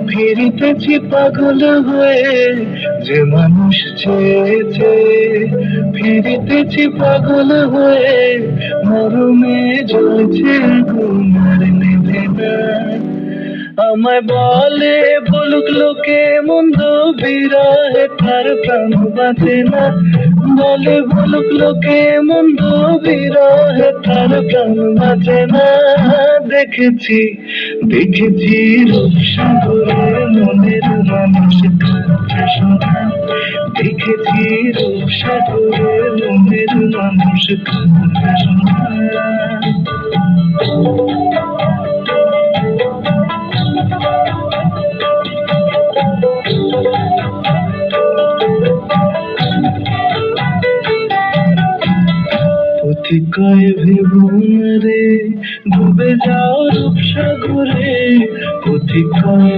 ফিরিতেছি পাগল হয়ে, যে মানুষ চেয়েছে। ফিরিতেছি পাগল হয়ে, মরমে জ্বলছে আগুন আর নেভে না। আমায় বলে বলুক লোকে মন্দ, বিরহে তার প্রাণ বাঁচে না। বলে বলুক লোকে মন্দ, বিরহে তার প্রাণ বাঁচে না। দেখেছি দেখেছি রূপসাগরে মনের মানুষ কাঁদছে সোনা। দেখেছি রূপসাগরে মনের মানুষ কাঁদছে সোনা। পথিকয় ভেবুনারে ডুবে যাও রূপসাগরে, পথিকয়